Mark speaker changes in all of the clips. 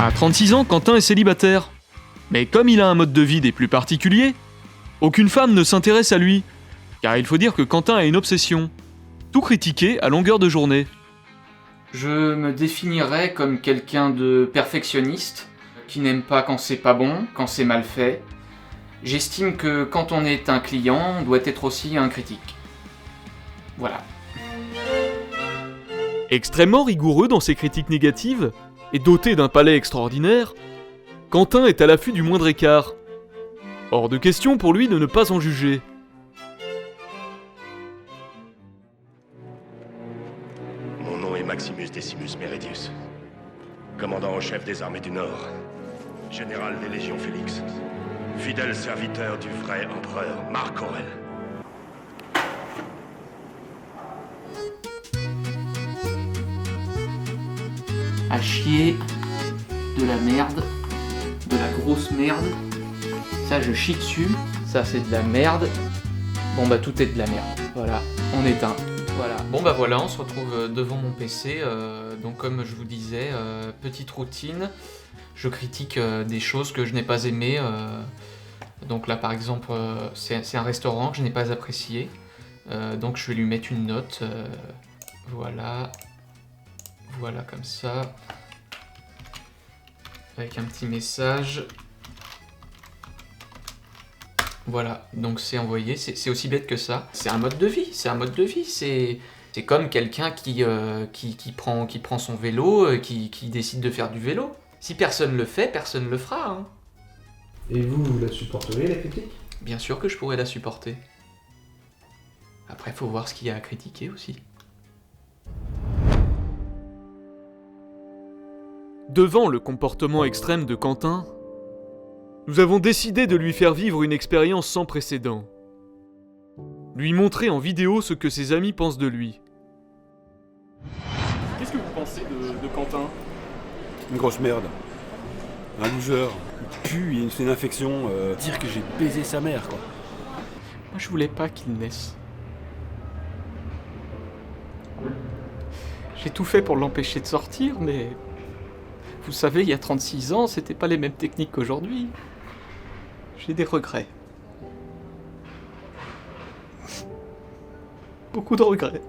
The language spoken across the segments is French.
Speaker 1: À 36 ans, Quentin est célibataire. Mais comme il a un mode de vie des plus particuliers, aucune femme ne s'intéresse à lui. Car il faut dire que Quentin a une obsession. Tout critiquer à longueur de journée.
Speaker 2: Je me définirais comme quelqu'un de perfectionniste, qui n'aime pas quand c'est pas bon, quand c'est mal fait. J'estime que quand on est un client, on doit être aussi un critique. Voilà.
Speaker 1: Extrêmement rigoureux dans ses critiques négatives, et doté d'un palais extraordinaire, Quentin est à l'affût du moindre écart. Hors de question pour lui de ne pas en juger.
Speaker 3: Mon nom est Maximus Decimus Meridius, commandant en chef des armées du Nord, général des légions Félix, fidèle serviteur du vrai empereur Marc Aurèle.
Speaker 2: À chier, de la merde, de la grosse merde. Ça, je chie dessus. Ça, c'est de la merde. Bon, bah, tout est de la merde. Voilà, on éteint. Voilà. Bon, bah voilà, on se retrouve devant mon PC. Donc, comme je vous disais, petite routine. Je critique des choses que je n'ai pas aimées. Donc là, par exemple, c'est un restaurant que je n'ai pas apprécié. Donc, je vais lui mettre une note. Voilà. Voilà, comme ça. Avec un petit message. Voilà, donc c'est envoyé, c'est aussi bête que ça. C'est un mode de vie, c'est comme quelqu'un qui prend son vélo, qui décide de faire du vélo. Si personne le fait, personne le fera. Hein.
Speaker 4: Et vous la supporteriez, la critique?
Speaker 2: Bien sûr que je pourrais la supporter. Après, faut voir ce qu'il y a à critiquer aussi.
Speaker 1: Devant le comportement extrême de Quentin, nous avons décidé de lui faire vivre une expérience sans précédent. Lui montrer en vidéo ce que ses amis pensent de lui.
Speaker 5: Qu'est-ce que vous pensez de Quentin?
Speaker 6: Une grosse merde. Un loser. Il pue, il fait une infection. Dire que j'ai baisé sa mère, quoi.
Speaker 2: Moi, je voulais pas qu'il naisse. J'ai tout fait pour l'empêcher de sortir, mais... Vous savez, il y a 36 ans, c'était pas les mêmes techniques qu'aujourd'hui. J'ai des regrets. Beaucoup de regrets.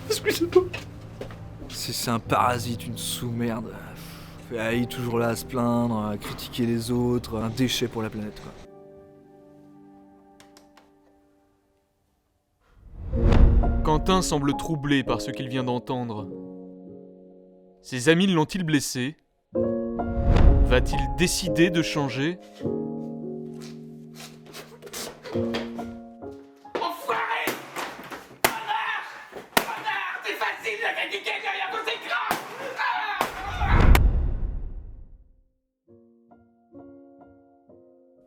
Speaker 2: Excusez-moi.
Speaker 7: C'est un parasite, une sous-merde. Il est toujours là à se plaindre, à critiquer les autres, un déchet pour la planète, quoi.
Speaker 1: Quentin semble troublé par ce qu'il vient d'entendre. Ses amis l'ont-ils blessé? Va-t-il décider de changer?
Speaker 8: Enfoiré! Connard! C'est facile de critiquer derrière vos écrans!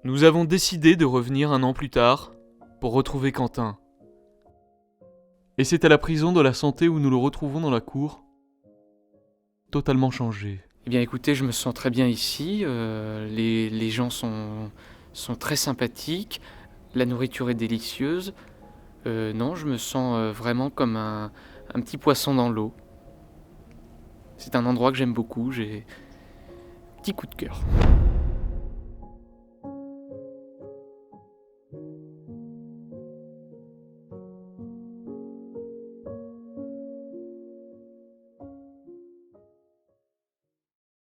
Speaker 1: Nous avons décidé de revenir un an plus tard pour retrouver Quentin. Et c'est à la prison de la Santé où nous le retrouvons dans la cour, totalement changé.
Speaker 2: Eh bien écoutez, je me sens très bien ici, les gens sont très sympathiques, la nourriture est délicieuse. Non, je me sens vraiment comme un petit poisson dans l'eau. C'est un endroit que j'aime beaucoup, j'ai un petit coup de cœur.